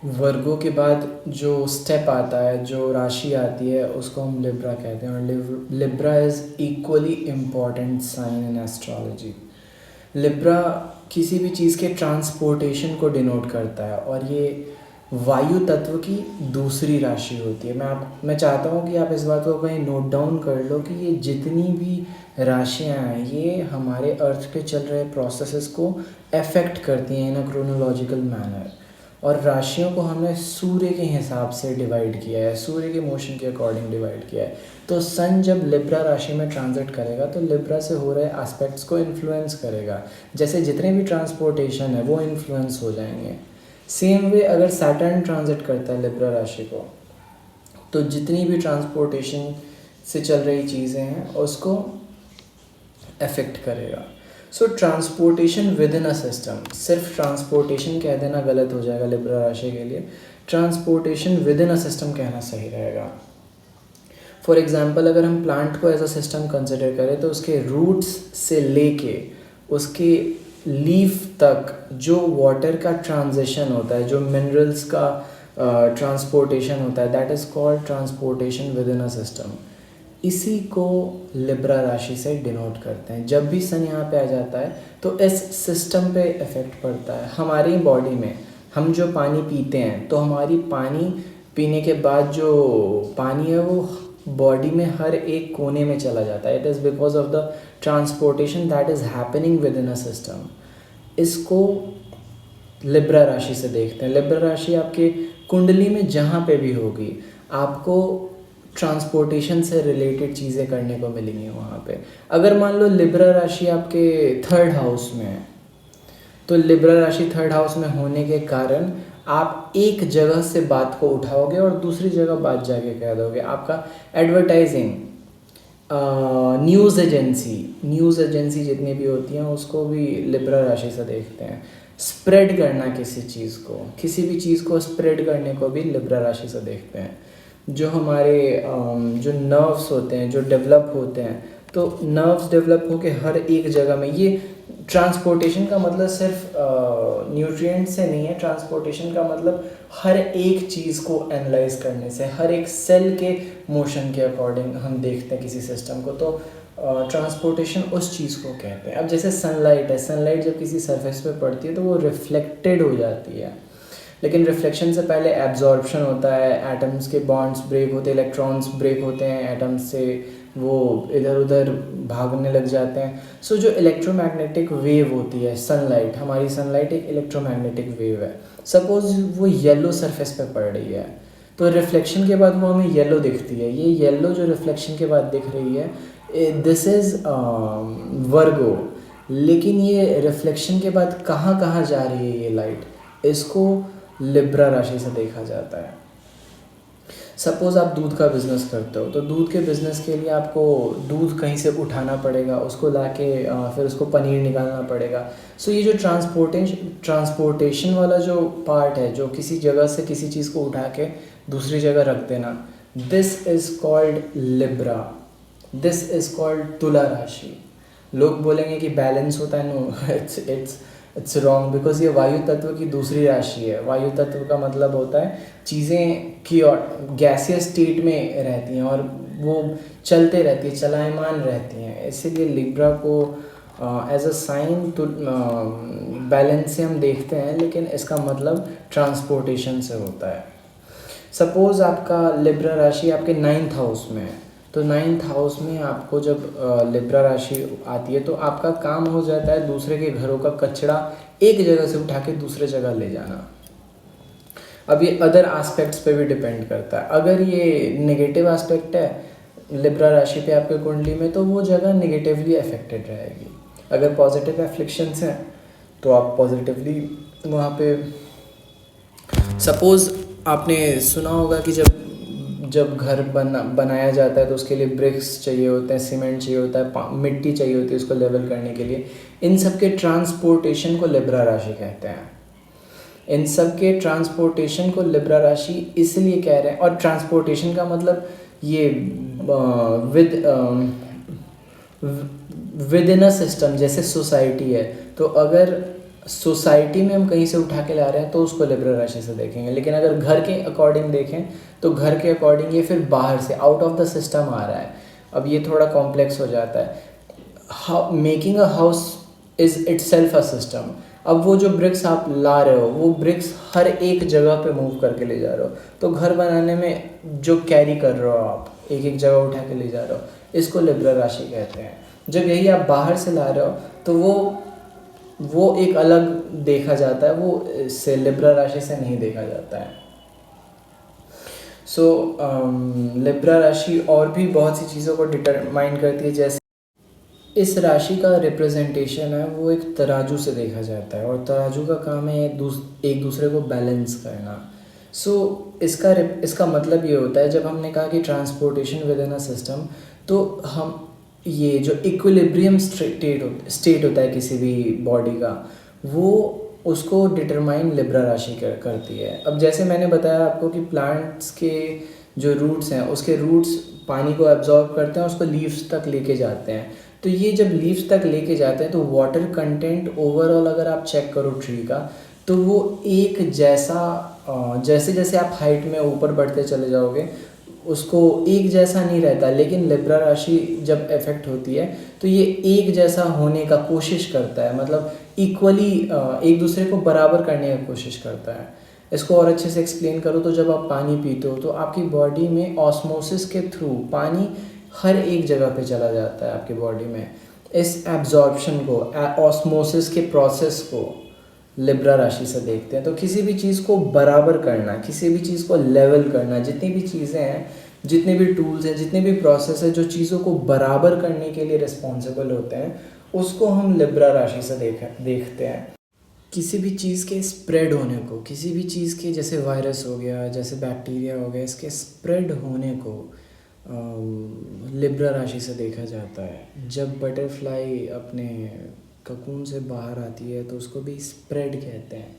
वर्गों के बाद जो स्टेप आता है, जो राशि आती है, उसको हम लिब्रा कहते हैं। और Libra is equally important sign in astrology. Libra किसी भी चीज़ के ट्रांसपोर्टेशन को डिनोट करता है और ये वायु तत्व की दूसरी राशि होती है। मैं चाहता हूँ कि आप इस बात को कहीं नोट डाउन कर लो कि ये जितनी भी राशियाँ हैं ये हमारे अर्थ पे चल रहे प्रोसेसेस को अफेक्ट करती हैं इन अ क्रोनोलॉजिकल मैनर। और राशियों को हमने सूर्य के हिसाब से डिवाइड किया है, सूर्य के मोशन के अकॉर्डिंग डिवाइड किया है। तो सन जब लिब्रा राशि में ट्रांजिट करेगा तो लिब्रा से हो रहे एस्पेक्ट्स को इन्फ्लुएंस करेगा। जैसे जितने भी ट्रांसपोर्टेशन है वो इन्फ्लुएंस हो जाएंगे। सेम वे अगर सैटर्न ट्रांजिट करता है लिब्रा राशि को, तो जितनी भी ट्रांसपोर्टेशन से चल रही चीज़ें हैं उसको अफेक्ट करेगा। So transportation within a system, सिर्फ ट्रांसपोर्टेशन कह देना गलत हो जाएगा लिब्रा राशि के लिए। Transportation within a system कहना सही रहेगा। फॉर एग्जांपल अगर हम प्लांट को एज अ सिस्टम कंसिडर करें तो उसके रूट्स से लेके उसके लीफ तक जो वाटर का ट्रांजिशन होता है, जो मिनरल्स का ट्रांसपोर्टेशन होता है, that is called transportation within a system. इसी को लिब्रा राशि से डिनोट करते हैं। जब भी सन यहाँ पे आ जाता है तो इस सिस्टम पे इफ़ेक्ट पड़ता है। हमारी बॉडी में हम जो पानी पीते हैं तो हमारी पानी पीने के बाद जो पानी है वो बॉडी में हर एक कोने में चला जाता है। It is because of the transportation that is happening with in a system. इसको लिब्रा राशि से देखते हैं। लिब्रा राशि आपके कुंडली में जहाँ पे भी होगी आपको ट्रांसपोर्टेशन से रिलेटेड चीज़ें करने को मिलेंगी वहाँ पे। अगर मान लो लिब्रा राशि आपके थर्ड हाउस में है तो लिब्रा राशि थर्ड हाउस में होने के कारण आप एक जगह से बात को उठाओगे और दूसरी जगह बात जाके कह दोगे। आपका एडवर्टाइजिंग, न्यूज़ एजेंसी जितनी भी होती हैं उसको भी लिब्रा राशि से देखते हैं। स्प्रेड करना किसी चीज़ को, किसी भी चीज़ को स्प्रेड करने को भी लिब्रा राशि से देखते हैं। जो हमारे जो नर्व्स होते हैं जो डेवलप होते हैं, तो नर्व्स डेवलप होके हर एक जगह में, ये ट्रांसपोर्टेशन का मतलब सिर्फ न्यूट्रिएंट से नहीं है। ट्रांसपोर्टेशन का मतलब हर एक चीज़ को एनालाइज करने से, हर एक सेल के मोशन के अकॉर्डिंग हम देखते हैं किसी सिस्टम को। तो ट्रांसपोर्टेशन उस चीज़ को कहते हैं। अब जैसे सनलाइट है, सनलाइट जब किसी सरफेस पे पड़ती है तो वो रिफ्लेक्टेड हो जाती है, लेकिन रिफ्लेक्शन से पहले एब्जॉर्प्शन होता है, एटम्स के बॉन्ड्स ब्रेक होते हैं, इलेक्ट्रॉन्स ब्रेक होते हैं एटम्स से, वो इधर उधर भागने लग जाते हैं। सो जो इलेक्ट्रोमैग्नेटिक वेव होती है सनलाइट, हमारी सनलाइट एक इलेक्ट्रोमैग्नेटिक वेव है। सपोज वो येलो सरफेस पे पड़ रही है तो रिफ्लेक्शन के बाद वो हमें येलो दिखती है। ये येलो जो रिफ्लेक्शन के बाद दिख रही है, दिस इज़ वर्गो। लेकिन ये रिफ्लेक्शन के बाद कहाँ कहाँ जा रही है ये लाइट, इसको लिब्रा राशि से देखा जाता है। सपोज़ आप दूध का बिज़नेस करते हो तो दूध के बिज़नेस के लिए आपको दूध कहीं से उठाना पड़ेगा, उसको लाके फिर उसको पनीर निकालना पड़ेगा। सो ये जो ट्रांसपोर्टेशन वाला जो पार्ट है, जो किसी जगह से किसी चीज़ को उठा के दूसरी जगह रख देना, this is called Libra, this is called तुला राशि। लोग बोलेंगे कि बैलेंस होता है, नो, इट्स रॉन्ग, बिकॉज ये वायु तत्व की दूसरी राशि है। वायु तत्व का मतलब होता है चीज़ें की और गैसियस स्टेट में रहती हैं और वो चलते रहती है, चलायमान रहती हैं। इसीलिए लिब्रा को एज अ साइन तो बैलेंस से हम देखते हैं, लेकिन इसका मतलब ट्रांसपोर्टेशन से होता है। सपोज़ आपका लिब्रा राशि आपके 9th हाउस में है, तो 9th हाउस में आपको जब लिब्रा राशि आती है तो आपका काम हो जाता है दूसरे के घरों का कचरा एक जगह से उठा के दूसरे जगह ले जाना। अब ये अदर एस्पेक्ट्स पे भी डिपेंड करता है। अगर ये नेगेटिव एस्पेक्ट है लिब्रा राशि पे आपके कुंडली में तो वो जगह नेगेटिवली अफेक्टेड रहेगी। अगर पॉजिटिव एफ्लिक्शंस हैं तो आप पॉजिटिवली वहाँ पे, सपोज़ आपने सुना होगा कि जब घर बनाया जाता है तो उसके लिए ब्रिक्स चाहिए होते हैं, सीमेंट चाहिए होता है, मिट्टी चाहिए होती है उसको लेवल करने के लिए। इन सब के ट्रांसपोर्टेशन को लिब्रा राशि कहते हैं। इन सब के ट्रांसपोर्टेशन को लिब्रा राशि इसलिए कह रहे हैं। और ट्रांसपोर्टेशन का मतलब ये विद इन अ सिस्टम, जैसे सोसाइटी है तो अगर सोसाइटी में हम कहीं से उठा के ला रहे हैं तो उसको लिब्रा राशि से देखेंगे, लेकिन अगर घर के अकॉर्डिंग देखें तो घर के अकॉर्डिंग ये फिर बाहर से आउट ऑफ द सिस्टम आ रहा है। अब ये थोड़ा कॉम्प्लेक्स हो जाता है। Making a house is it self a system. अब वो जो ब्रिक्स आप ला रहे हो वो ब्रिक्स हर एक जगह पे मूव करके ले जा रहे हो, तो घर बनाने में जो कैरी कर रहे हो आप एक एक जगह उठा के ले जा रहे हो, इसको लिब्रा राशि कहते हैं। जब यही आप बाहर से ला रहे हो तो वो एक अलग देखा जाता है, वो से लिब्रा राशि से नहीं देखा जाता है। सो लिब्रा राशि और भी बहुत सी चीज़ों को डिटरमाइन करती है, जैसे इस राशि का रिप्रेजेंटेशन है वो एक तराजू से देखा जाता है, और तराजू का काम है एक दूसरे को बैलेंस करना। सो इसका मतलब ये होता है, जब हमने कहा कि transportation within a system, तो हम ये जो इक्विलिब्रियम स्टेट होता है किसी भी बॉडी का, वो उसको डिटरमाइन लिब्रा राशि करती है। अब जैसे मैंने बताया आपको कि प्लांट्स के जो रूट्स हैं उसके रूट्स पानी को एब्जॉर्ब करते हैं, उसको लीव्स तक लेके जाते हैं। तो ये जब लीव्स तक लेके जाते हैं तो वाटर कंटेंट ओवरऑल अगर आप चेक करो ट्री का, तो वो एक जैसा जैसे जैसे आप हाइट में ऊपर बढ़ते चले जाओगे उसको एक जैसा नहीं रहता। लेकिन लिब्रा राशि जब इफेक्ट होती है तो ये एक जैसा होने का कोशिश करता है, मतलब इक्वली एक दूसरे को बराबर करने की कोशिश करता है। इसको और अच्छे से एक्सप्लेन करूँ तो जब आप पानी पीते हो तो आपकी बॉडी में ऑस्मोसिस के थ्रू पानी हर एक जगह पे चला जाता है आपकी बॉडी में। इस एब्जॉर्प्शन को, ऑस्मोसिस के प्रोसेस को लिब्रा राशि से देखते हैं। तो किसी भी चीज़ को बराबर करना, किसी भी चीज़ को लेवल करना, जितनी भी चीज़ें हैं, जितने भी टूल्स हैं, जितने भी प्रोसेस है जो चीज़ों को बराबर करने के लिए रिस्पॉन्सिबल होते हैं, उसको हम लिब्रा राशि से देखते हैं। किसी भी चीज़ के स्प्रेड होने को, किसी भी चीज़ के जैसे वायरस हो गया, जैसे बैक्टीरिया हो गया, इसके स्प्रेड होने को लिब्रा राशि से देखा जाता है। जब बटरफ्लाई अपने ककून से बाहर आती है तो उसको भी स्प्रेड कहते हैं।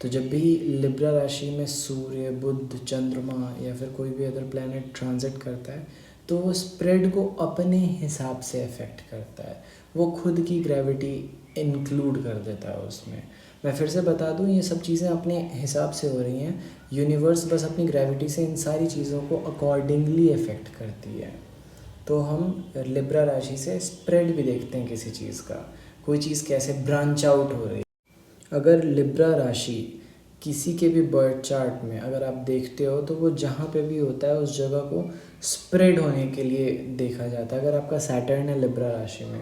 तो जब भी लिब्रा राशि में सूर्य, बुध, चंद्रमा या फिर कोई भी अदर प्लैनेट ट्रांजिट करता है तो वो स्प्रेड को अपने हिसाब से अफेक्ट करता है, वो खुद की ग्रेविटी इंक्लूड कर देता है उसमें। मैं फिर से बता दूं, ये सब चीज़ें अपने हिसाब से हो रही हैं, यूनिवर्स बस अपनी ग्रेविटी से इन सारी चीज़ों को अकॉर्डिंगली अफेक्ट करती है। तो हम लिब्रा राशि से स्प्रेड भी देखते हैं किसी चीज़ का, कोई चीज़ कैसे ब्रांच आउट हो रही है। अगर लिब्रा राशि किसी के भी बर्थ चार्ट में अगर आप देखते हो तो वो जहाँ पे भी होता है उस जगह को स्प्रेड होने के लिए देखा जाता है। अगर आपका सैटर्न है लिब्रा राशि में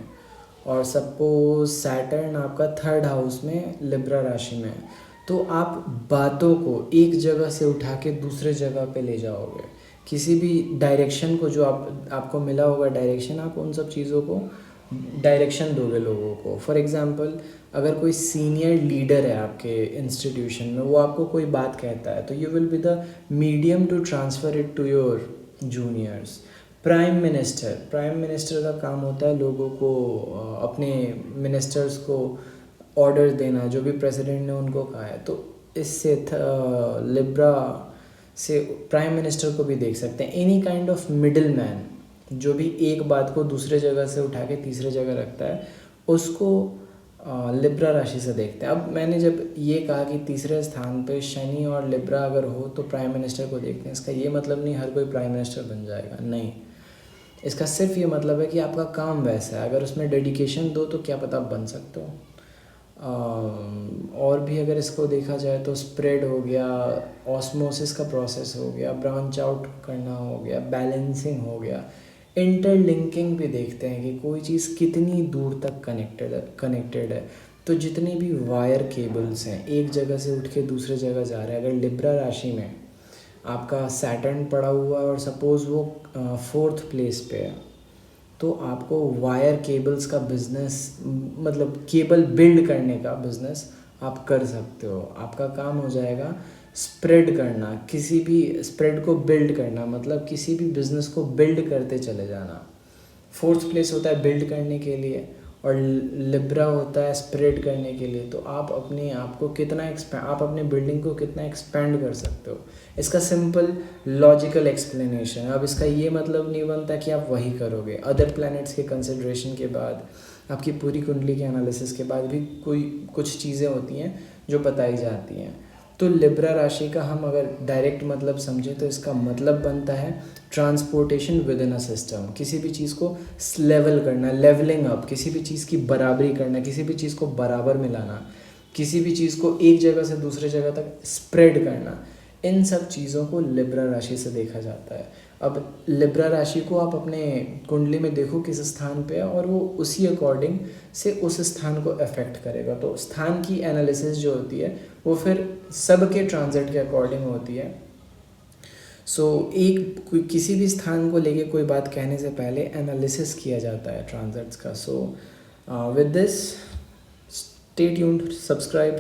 और सपोज सैटर्न आपका थर्ड हाउस में लिब्रा राशि में है, तो आप बातों को एक जगह से उठा के दूसरे जगह पे ले जाओगे। किसी भी डायरेक्शन को जो आपको मिला होगा डायरेक्शन, आप उन सब चीज़ों को डायरेक्शन दोगे लोगों को। फॉर एग्ज़ाम्पल, अगर कोई सीनियर लीडर है आपके इंस्टीट्यूशन में, वो आपको कोई बात कहता है तो you will be the medium to transfer it to your juniors. Prime minister का काम होता है लोगों को अपने मिनिस्टर्स को ऑर्डर देना, जो भी प्रेसिडेंट ने उनको कहा है। तो इससे लिब्रा से प्राइम मिनिस्टर को भी देख सकते हैं। Any kind of middle man जो भी एक बात को दूसरे जगह से उठा के तीसरे जगह रखता है, उसको लिब्रा राशि से देखते हैं। अब मैंने जब ये कहा कि तीसरे स्थान पे शनि और लिब्रा अगर हो तो प्राइम मिनिस्टर को देखते हैं, इसका ये मतलब नहीं हर कोई प्राइम मिनिस्टर बन जाएगा, नहीं। इसका सिर्फ ये मतलब है कि आपका काम वैसा है, अगर उसमें डेडिकेशन दो तो क्या पता आप बन सकते हो। और भी अगर इसको देखा जाए तो स्प्रेड हो गया, ऑस्मोसिस का प्रोसेस हो गया, ब्रांच आउट करना हो गया, बैलेंसिंग हो गया, इंटरलिंकिंग भी देखते हैं कि कोई चीज़ कितनी दूर तक कनेक्टेड है। तो जितनी भी वायर केबल्स हैं एक जगह से उठ के दूसरे जगह जा रहे हैं, अगर लिब्रा राशि में आपका सैटर्न पड़ा हुआ है और सपोज़ वो 4th प्लेस पे है, तो आपको वायर केबल्स का बिज़नेस, मतलब केबल बिल्ड करने का बिज़नेस आप कर सकते हो। आपका काम हो जाएगा स्प्रेड करना, किसी भी स्प्रेड को बिल्ड करना, मतलब किसी भी बिज़नेस को बिल्ड करते चले जाना। 4th प्लेस होता है बिल्ड करने के लिए और लिब्रा होता है स्प्रेड करने के लिए। तो आप अपने आप को कितना आप अपने बिल्डिंग को कितना एक्सपेंड कर सकते हो, इसका सिंपल लॉजिकल एक्सप्लेनेशन है। अब इसका ये मतलब नहीं बनता कि आप वही करोगे। अदर प्लैनेट्स के कंसिडरेशन के बाद आपकी पूरी कुंडली के एनालिसिस के बाद भी कोई कुछ चीज़ें होती हैं जो बताई जाती हैं। तो लिब्रा राशि का हम अगर डायरेक्ट मतलब समझें तो इसका मतलब बनता है transportation within a system. किसी भी चीज़ को लेवल करना, लेवलिंग अप, किसी भी चीज़ की बराबरी करना, किसी भी चीज़ को बराबर मिलाना, किसी भी चीज़ को एक जगह से दूसरे जगह तक स्प्रेड करना, इन सब चीज़ों को लिब्रा राशि से देखा जाता है। अब लिब्रा राशि को आप अपने कुंडली में देखो किस स्थान पे है और वो उसी अकॉर्डिंग से उस स्थान को अफेक्ट करेगा। तो स्थान की एनालिसिस जो होती है वो फिर सबके ट्रांजिट के अकॉर्डिंग होती है। किसी भी स्थान को लेके कोई बात कहने से पहले एनालिसिस किया जाता है ट्रांजिट्स का। With this, stay tuned, subscribe.